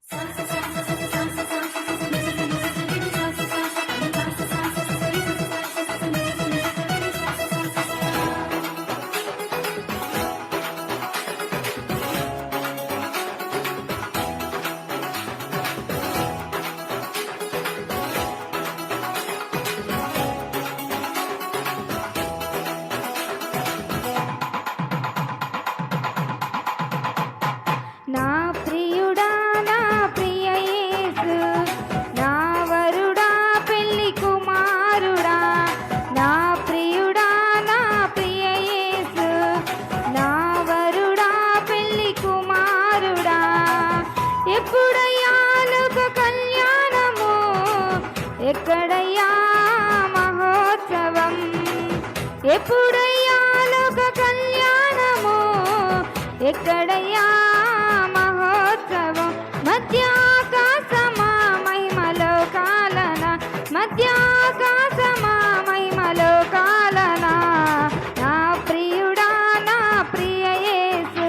నా ప్రియుడా నా ప్రియ యేసు, నా వరుడా పెళ్లి కుమారుడా. నా ప్రియుడా నా ప్రియ యేసు, నా వరుడా పెళ్లి కుమారుడా. ఎప్పుడయ్యా లోక కళ్యాణము, ఎక్కడయ్యా మహోత్సవం. ఎప్పుడయ్యా లోక కళ్యాణము, ఎక్కడయ్యా మహోత్సవం. మధ్యాకాశమా మహిమలో కాలన, మధ్యాకాశమా మహిమలో కాలన. నా ప్రియుడా నా ప్రియ యేసు,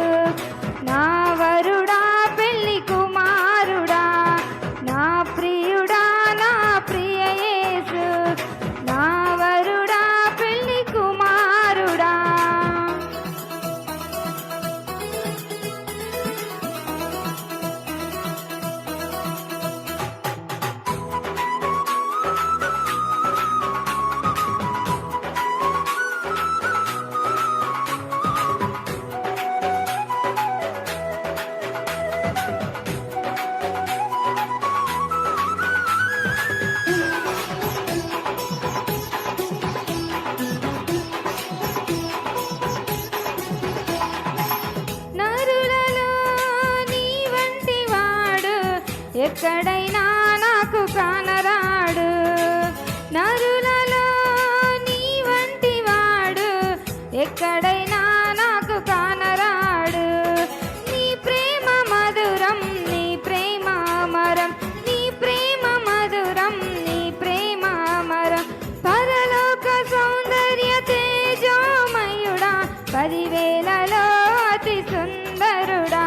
నా వరుడా పెళ్లి కుమారుడా. నా ప్రియుడా నా ప్రియ యేసు, నా వరుడా పెళ్లి కుమారుడా. నరులలో నీ వంటి వాడు ఎక్కడైనా నాకు కానరాడు. నరులలో నీ వంటి వాడు ఎక్కడైనా నాకు కానరాడు. నీ ప్రేమ మధురం, నీ ప్రేమ అమరం, నీ ప్రేమ మధురం, నీ ప్రేమ అమరం. పరలోక సౌందర్య తేజోమయుడా, 10,000లో అతి సుందరుడా.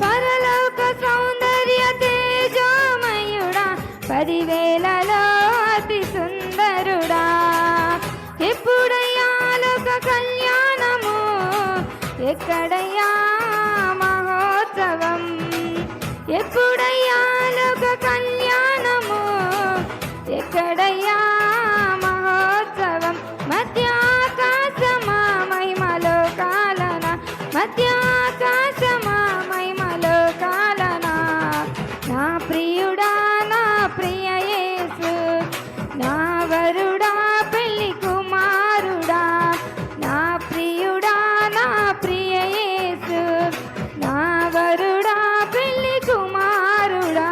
పరలోక సౌందర్య తేజోమయుడా, 10,000లో అతి సుందరుడా. ఎప్పుడయ్యా లోక కళ్యాణము, ఎక్కడయ్యా మహోత్సవం. ఎప్పుడయ్యా లోక కళ్యాణము, ఎక్కడయ్యా మహోత్సవం. మధ్యాకాశమా మహిమలో కాలన, మధ్యాకాశమా మహిమలో కాలన. నా ప్రియుడా నా ప్రియ యేసు, నా వరుడా పెళ్లి కుమారుడా. నా ప్రియుడా నా ప్రియ యేసు, నా వరుడా పెళ్లి కుమారుడా.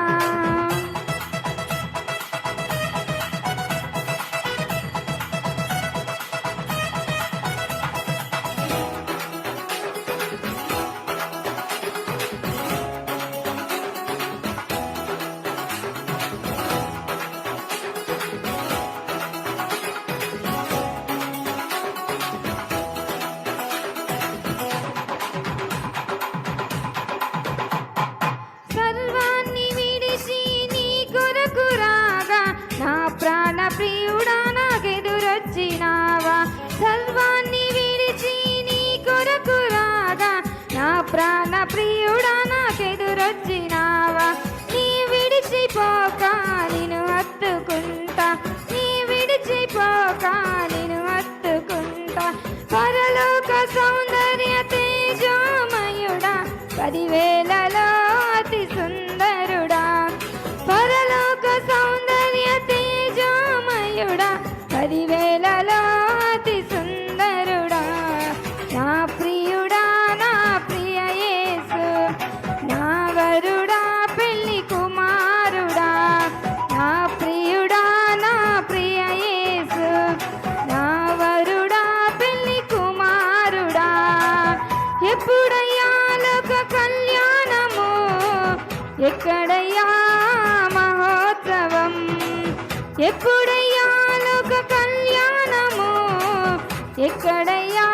సర్వాన్ని విడిచి నీ కొరకు రాగా, నా ప్రాణ ప్రియుడా నాకెదురొచ్చినావా. సర్వాన్ని విడిచి నీ కొరకు రాగా, నా ప్రాణ ప్రియుడా నాకెదురొచ్చినావా. నీ విడిచిపోక నిన్ను హత్తుకుంటా, నీ విడిచిపోక నిన్ను హత్తుకుంటా. పరలోక సౌందర్య తేజోమయుడా, 10,000లో అతి సుందరుడా. పరలోక సౌందర్య తేజోమయుడా, 10,000లో అతి సుందరుడా. నా ప్రియుడా నా ప్రియ యేసు, నా వరుడా పెళ్లి కుమారుడా. నా ప్రియుడా నా ప్రియ యేసు, నా వరుడా పెళ్లి కుమారుడా. ఎప్పుడయ్యా లోక కళ్యాణము, ఎక్కడయ్యా మహోత్సవం. ఎప్పుడయ్యా లోక కళ్యాణము, ఎక్కడయ్యా